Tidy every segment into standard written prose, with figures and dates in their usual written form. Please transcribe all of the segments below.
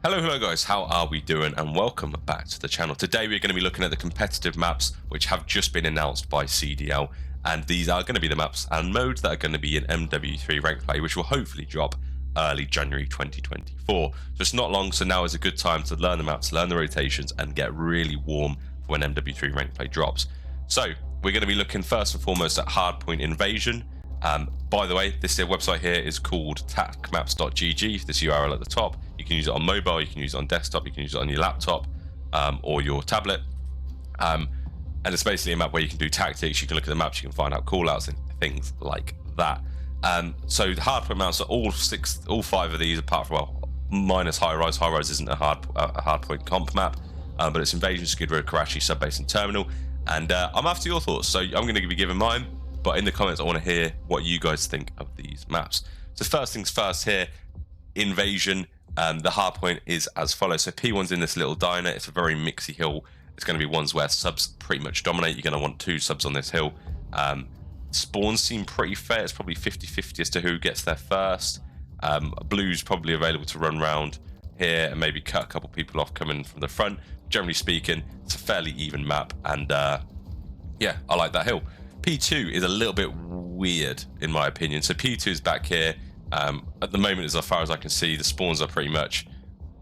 Hello guys, how are we doing? And welcome back to the channel. Today we're going to be looking at the competitive maps which have just been announced by CDL, and these are going to be the maps and modes that are going to be in MW3 Ranked play, which will hopefully drop early January 2024. So it's not long, so now is a good time to learn the maps, learn the rotations, and get really warm for when MW3 Ranked play drops. So we're going to be looking first and foremost at Hardpoint Invasion. By the way, this website here is called tacmaps.gg. This URL at the top. You can use it on mobile, you can use it on desktop, you can use it on your laptop or your tablet. And it's basically a map where you can do tactics, you can look at the maps, you can find out callouts and things like that. So the Hardpoint maps are all five of these, apart from, well, minus Harrz. Harrz isn't a Hardpoint comp map, but it's Invasion, Skidrow, Karachi, Subbase, and Terminal. And I'm after your thoughts, so I'm going to be giving mine. But in the comments, I want to hear what you guys think of these maps. So first things first here, Invasion. The hardpoint is as follows. So P1's in this little diner. It's a very mixy hill. It's going to be ones where subs pretty much dominate. You're going to want 2 subs on this hill. Spawns seem pretty fair. It's probably 50-50 as to who gets there first. Blue's probably available to run round here and maybe cut a couple people off coming from the front. Generally speaking, it's a fairly even map. And yeah, I like that hill. P2 is a little bit weird in my opinion. So P2 is back here. At the moment, as far as I can see, the spawns are pretty much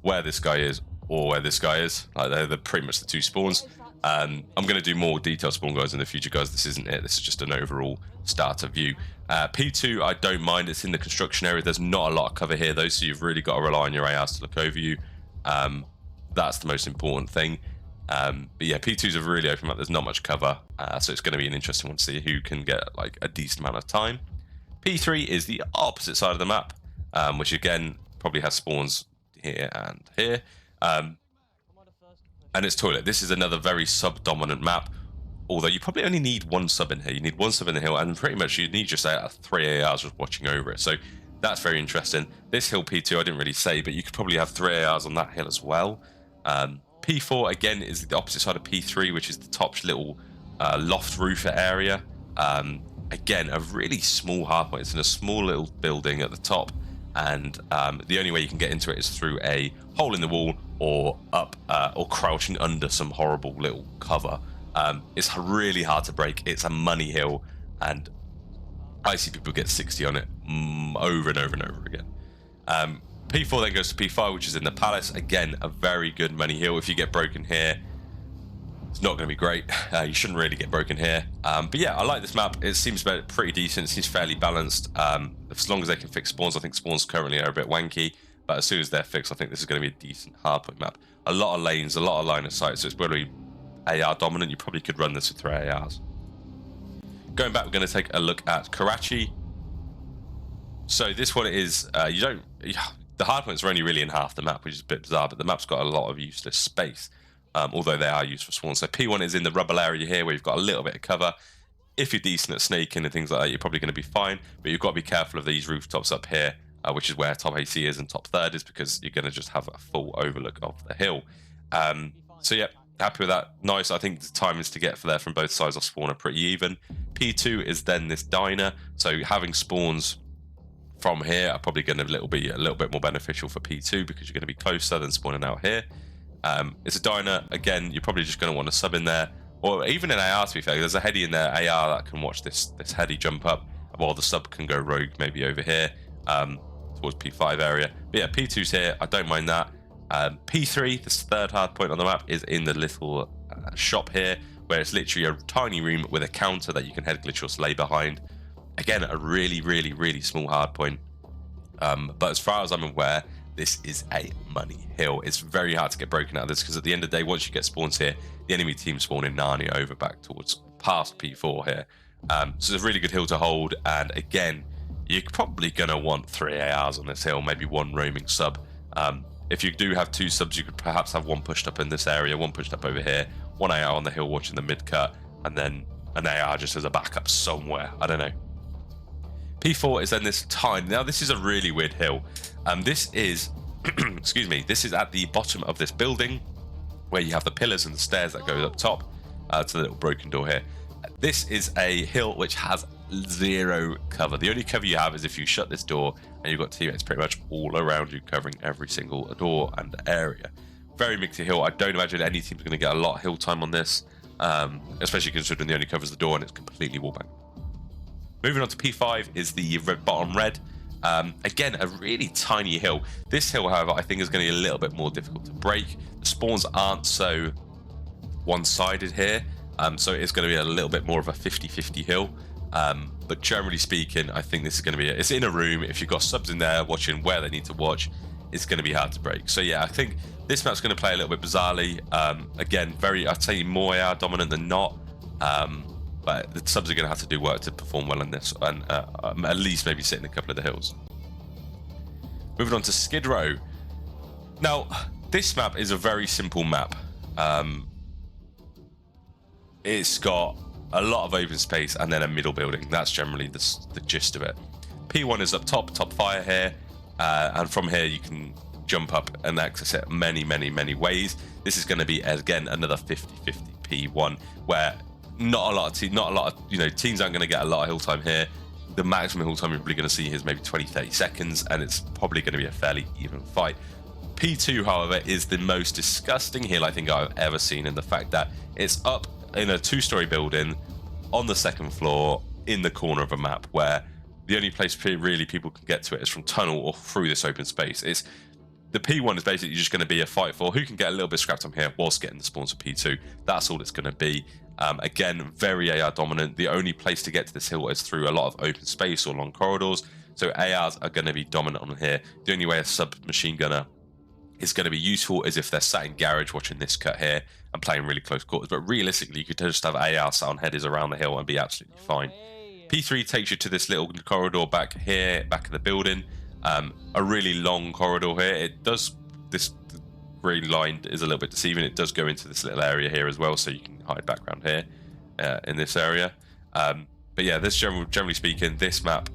where this guy is or where this guy is. Like they're pretty much the 2 spawns. I'm going to do more detailed spawn guides in the future, guys. This isn't it. This is just an overall starter view. P2, I don't mind. It's in the construction area. There's not a lot of cover here, though, so you've really got to rely on your ARs to look over you. That's the most important thing. But yeah, P2's a really open map. There's not much cover, so it's going to be an interesting one to see who can get like a decent amount of time. P3 is the opposite side of the map, which again probably has spawns here and here, and it's toilet. This is another very sub-dominant map, although you probably only need 1 sub in here. You need 1 sub in the hill, and pretty much you need just 3 ARs just watching over it. So that's very interesting. This hill P2 I didn't really say, but you could probably have 3 ARs on that hill as well. P4 again is the opposite side of P3, which is the top little loft roof area. Again, a really small hardpoint. It's in a small little building at the top, and the only way you can get into it is through a hole in the wall or up or crouching under some horrible little cover. It's really hard to break. It's a money hill, and I see people get 60 on it over and over and over again. P4 then goes to P5, which is in the Palace. Again, a very good money hill. If you get broken here, it's not going to be great. You shouldn't really get broken here. But yeah, I like this map. It seems pretty decent. It seems fairly balanced. As long as they can fix spawns. I think spawns currently are a bit wanky, but as soon as they're fixed, I think this is going to be a decent hardpoint map. A lot of lanes, a lot of line of sight, so it's really AR dominant. You probably could run this with 3 ARs. Going back, we're going to take a look at Karachi. So this one is, the hardpoints are only really in half the map, which is a bit bizarre, but the map's got a lot of useless space. Although they are used for spawns. So P1 is in the rubble area here where you've got a little bit of cover. If you're decent at snaking and things like that, you're probably going to be fine, but you've got to be careful of these rooftops up here, which is where top AC is and top third is, because you're going to just have a full overlook of the hill. So yeah, happy with that. Nice. I think the timings to get for there from both sides of spawn are pretty even. P2 is then this diner, so having spawns from here are probably going to be a little bit more beneficial for P2 because you're going to be closer than spawning out here. It's a diner. Again, you're probably just going to want to sub in there, or even an AR, to be fair. There's a heady in there, AR, that can watch this heady jump up, while the sub can go rogue maybe over here towards P5 area. But yeah, P2's here. I don't mind that. P3, this third hard point on the map, is in the little shop here, where it's literally a tiny room with a counter that you can head glitch or slay behind. Again, a really small hard point. But as far as I'm aware, this is a money hill. It's very hard to get broken out of this, because at the end of the day, once you get spawns here, the enemy team spawn in Narnia over back towards past P4 here. So it's a really good hill to hold. And again, you're probably going to want 3 ARs on this hill, maybe 1 roaming sub. If you do have 2 subs, you could perhaps have 1 pushed up in this area, 1 pushed up over here, 1 AR on the hill watching the mid cut, and then an AR just as a backup somewhere. I don't know. P4 is then this tiny. Now this is a really weird hill. This is, excuse me, this is at the bottom of this building, where you have the pillars and the stairs that go up top to the little broken door here. This is a hill which has zero cover. The only cover you have is if you shut this door and you've got teammates pretty much all around you covering every single door and area. Very mixy hill. I don't imagine any team's going to get a lot of hill time on this, especially considering the only covers the door and it's completely wallbang. Moving on to P5 is the bottom red. Again, a really tiny hill. This hill, however, I think is going to be a little bit more difficult to break. The spawns aren't so one-sided here, so it's going to be a little bit more of a 50-50 hill. But generally speaking, I think this is going to be it's in a room. If you've got subs in there watching where they need to watch, it's going to be hard to break. So yeah, I think this map's going to play a little bit bizarrely. Again, I'd say more AR dominant than not. But the subs are going to have to do work to perform well in this, and at least maybe sit in a couple of the hills. Moving on to Skidrow. Now, this map is a very simple map. It's got a lot of open space and then a middle building. That's generally the gist of it. P1 is up top fire here, and from here you can jump up and access it many ways. This is going to be, again, another 50-50 P1, where not a lot of teams aren't going to get a lot of hill time here. The maximum hill time you're probably going to see is maybe 20-30 seconds, and it's probably going to be a fairly even fight. P2, however, is the most disgusting hill I think I've ever seen, in the fact that it's up in a 2-story building on the 2nd floor in the corner of a map, where the only place really people can get to it is from tunnel or through this open space. The P1 is basically just going to be a fight for who can get a little bit scrapped on here whilst getting the spawns for P2. That's all it's going to be. Again, very AR dominant. The only place to get to this hill is through a lot of open space or long corridors. So ARs are going to be dominant on here. The only way a sub-machine gunner is going to be useful is if they're sat in garage watching this cut here and playing really close quarters. But realistically, you could just have AR sat on headers around the hill and be absolutely fine. P3 takes you to this little corridor back here, back of the building. A really long corridor here. This green line is a little bit deceiving. It does go into this little area here as well, so you can hide background here in this area. But yeah, generally speaking, this map,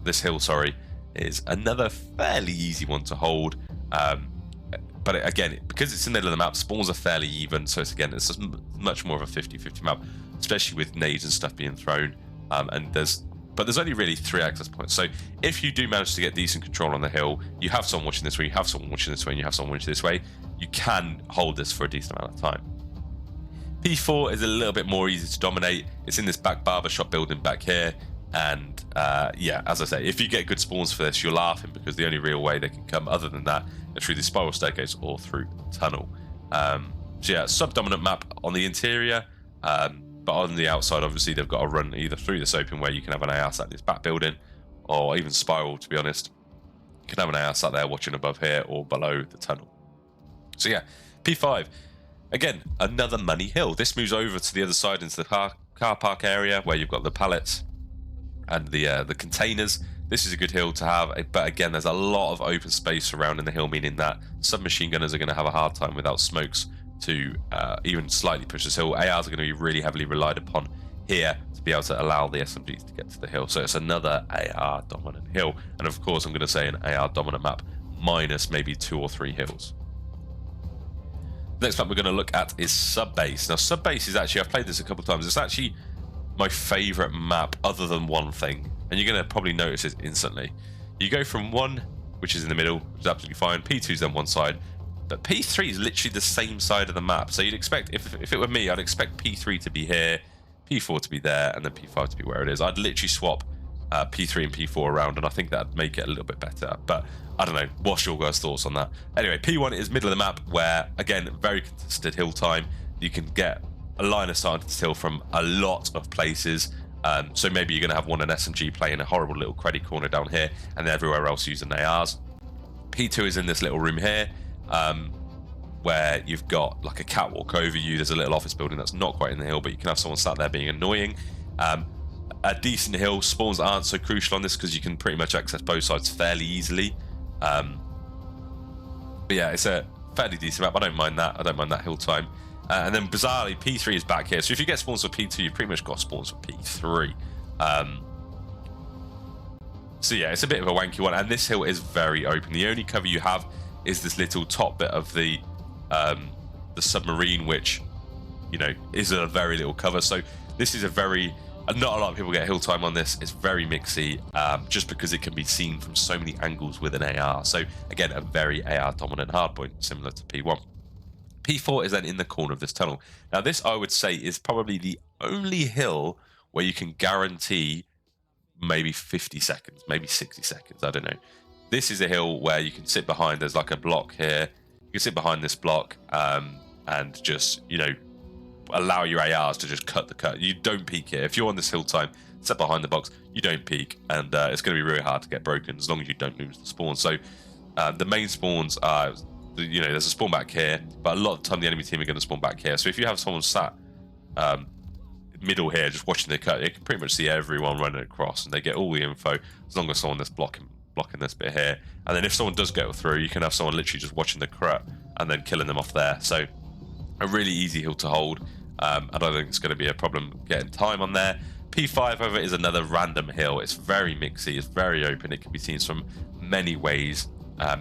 this hill, sorry, is another fairly easy one to hold. But again, because it's in the middle of the map, spawns are fairly even, so it's just much more of a 50-50 map, especially with nades and stuff being thrown. But there's only really 3 access points. So if you do manage to get decent control on the hill, you have someone watching this way, you have someone watching this way, and you have someone watching this way, you can hold this for a decent amount of time. P4 is a little bit more easy to dominate. It's in this back barbershop building back here. And yeah, as I say, if you get good spawns for this, you're laughing, because the only real way they can come other than that are through the spiral staircase or through the tunnel. So yeah, sub-dominant map on the interior. But on the outside, obviously, they've got to run either through this open where you can have an AR sat in this back building, or even spiral, to be honest. You can have an AR sat there watching above here or below the tunnel. So yeah, P5. Again, another money hill. This moves over to the other side into the car park area where you've got the pallets and the containers. This is a good hill to have, but again, there's a lot of open space surrounding the hill, meaning that submachine gunners are going to have a hard time without smokes to even slightly push this hill. ARs are going to be really heavily relied upon here to be able to allow the SMGs to get to the hill. So it's another AR dominant hill. And of course, I'm going to say an AR dominant map minus maybe 2 or 3 hills. Next map we're going to look at is Subbase. Now, Subbase is actually, I've played this a couple of times. It's actually my favorite map other than one thing. And you're going to probably notice it instantly. You go from 1, which is in the middle, which is absolutely fine. P2's then one side. But P3 is literally the same side of the map. So you'd expect, if it were me, I'd expect P3 to be here, P4 to be there, and then P5 to be where it is. I'd literally swap P3 and P4 around, and I think that'd make it a little bit better. But I don't know. What's your guys' thoughts on that? Anyway, P1 is middle of the map, where, again, very contested hill time. You can get a line of sight into this hill from a lot of places. So maybe you're going to have an SMG playing a horrible little credit corner down here, and then everywhere else using ARs. P2 is in this little room here. Where you've got like a catwalk over you. There's a little office building that's not quite in the hill, but you can have someone sat there being annoying. A decent hill. Spawns aren't so crucial on this because you can pretty much access both sides fairly easily. But yeah, it's a fairly decent map. I don't mind that. I don't mind that hill time. And then bizarrely, P3 is back here. So if you get spawns for P2, you've pretty much got spawns for P3. So yeah, it's a bit of a wanky one. And this hill is very open. The only cover you have is this little top bit of the submarine, which, you know, is a very little cover. So this is a very Not a lot of people get hill time on this. It's very mixy, just because it can be seen from so many angles with an AR. So again, a very AR dominant hardpoint, similar to P1. P4 is then in the corner of this tunnel. Now this, I would say, is probably the only hill where you can guarantee maybe 50 seconds, maybe 60 seconds, I don't know. This is a hill where you can sit behind, there's like a block here. You can sit behind this block and just, you know, allow your ARs to just cut the cut. You don't peek here. If you're on this hill time, sit behind the box, you don't peek, and it's going to be really hard to get broken as long as you don't lose the spawn. So the main spawns are, you know, there's a spawn back here, but a lot of the time the enemy team are going to spawn back here. So if you have someone sat middle here just watching the cut, you can pretty much see everyone running across, and they get all the info as long as someone that's blocking this bit here. And then if someone does get through, you can have someone literally just watching the cut and then killing them off there. So a really easy hill to hold. I don't think it's going to be a problem getting time on there. P5, however, is another random hill. It's very mixy, it's very open, it can be seen from many ways.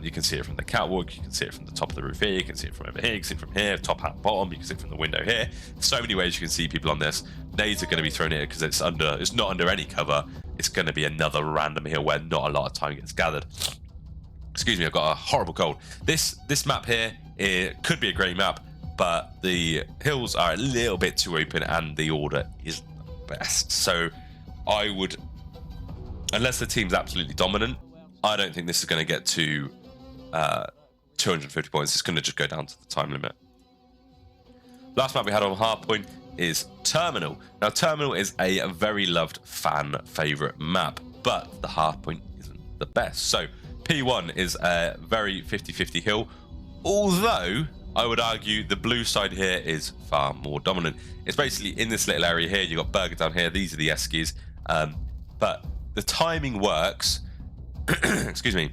You can see it from the catwalk, you can see it from the top of the roof here, you can see it from over here, you can see it from here, top and bottom, you can see it from the window here. So many ways you can see people on this. Nades are going to be thrown here because it's not under any cover. It's going to be another random hill where not a lot of time gets gathered. Excuse me, I've got a horrible cold. This map here, it could be a great map, but the hills are a little bit too open and the order isn't the best. So I would, unless the team's absolutely dominant, I don't think this is going to get to 250 points. It's going to just go down to the time limit. Last map we had on Hardpoint is Terminal. Now Terminal is a very loved fan favorite map, but the Hardpoint isn't the best. So P1 is a very 50-50 hill, although I would argue the blue side here is far more dominant. It's basically in this little area here. You've got Burger down here. These are the Eskies. But the timing works. Excuse me.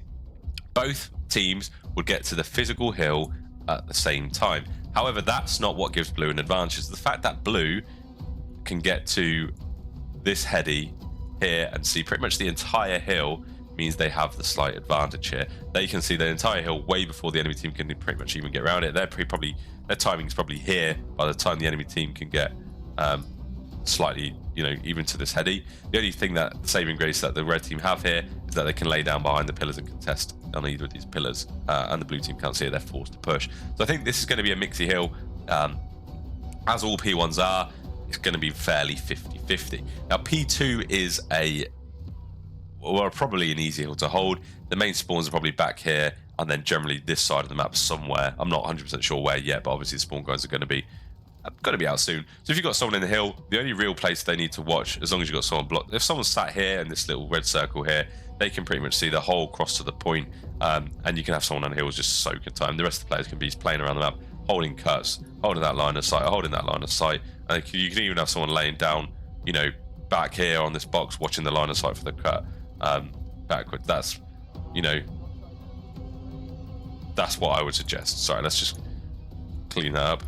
Both teams would get to the physical hill at the same time. However, that's not what gives blue an advantage. It's the fact that blue can get to this heady here and see pretty much the entire hill means they have the slight advantage here. They can see the entire hill way before the enemy team can pretty much even get around it. Their timing is probably here by the time the enemy team can get slightly, you know, even to this heady. The only thing that saving grace that the red team have here is that they can lay down behind the pillars and contest on either of these pillars, and the blue team can't see it. They're forced to push. So I think this is going to be a mixy hill, as all P1s are. It's going to be fairly 50-50. Now P2 is probably an easy hill to hold. The main spawns are probably back here, and then generally this side of the map somewhere. I'm not 100% sure where yet, but obviously the spawn guys are going to be out soon. So if you've got someone in the hill, the only real place they need to watch, as long as you've got someone blocked, if someone's sat here in this little red circle here, they can pretty much see the whole cross to the point, and you can have someone on the hill just soaking time. The rest of the players can be playing around the map, holding cuts, holding that line of sight, and you can even have someone laying down, you know, back here on this box, watching the line of sight for the cut backward. That's, you know, that's what I would suggest. Sorry, let's just clean that up.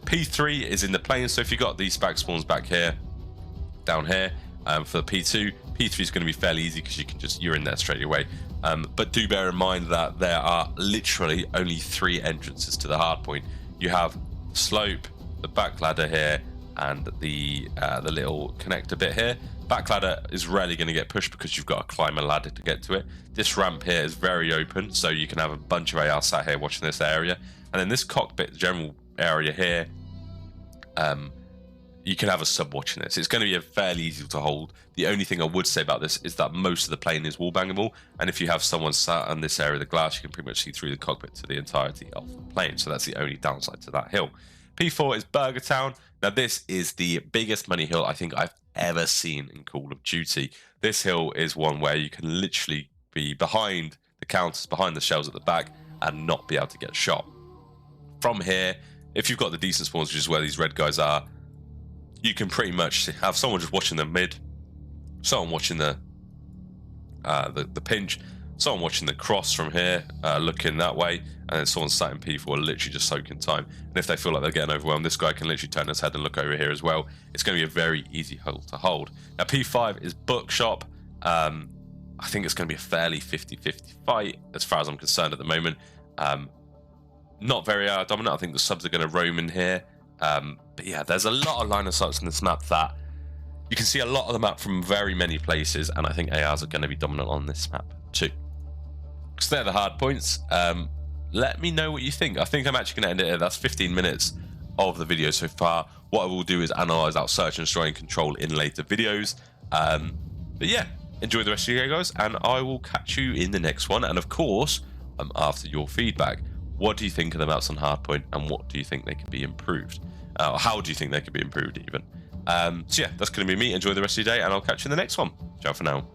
P3 is in the plane, so if you've got these back spawns back here, down here, for P2 is going to be fairly easy because you're in there straight away. But do bear in mind that there are literally only 3 entrances to the hardpoint. You have the slope, the back ladder here, and the little connector bit here. Back ladder is rarely going to get pushed because you've got to climb a ladder to get to it. This ramp here is very open, so you can have a bunch of AR sat here watching this area. And then this cockpit general area here, you can have a sub watching this. It's going to be a fairly easy to hold. The only thing I would say about this is that most of the plane is wall bangable, and if you have someone sat on this area of the glass, you can pretty much see through the cockpit to the entirety of the plane. So that's the only downside to that hill. P4 is Burger Town. Now this is the biggest money hill I think I've ever seen in Call of Duty. This hill is one where you can literally be behind the counters, behind the shells at the back, and not be able to get shot. From here, if you've got the decent spawns, which is where these red guys are, you can pretty much have someone just watching the mid, someone watching the pinch, someone watching the cross from here, looking that way, and then someone sat in P4 literally just soaking time. And if they feel like they're getting overwhelmed, this guy can literally turn his head and look over here as well. It's going to be a very easy hill to hold. Now P5 is Bookshop. I think it's going to be a fairly 50-50 fight as far as I'm concerned at the moment. Not very dominant. I think the subs are going to roam in here. But yeah, there's a lot of line of sights in this map that You can see a lot of the map from very many places, and I think ARs are going to be dominant on this map too. So they're the hard points. Let me know what you think. I think I'm actually going to end it here. That's 15 minutes of the video so far. What I will do is analyze out search and destroy and control in later videos. But yeah, enjoy the rest of your day, guys, and I will catch you in the next one. And of course, I'm after your feedback. What do you think of the maps on Hardpoint, and what do you think they could be improved? How do you think they could be improved even? So yeah, that's going to be me. Enjoy the rest of your day, and I'll catch you in the next one. Ciao for now.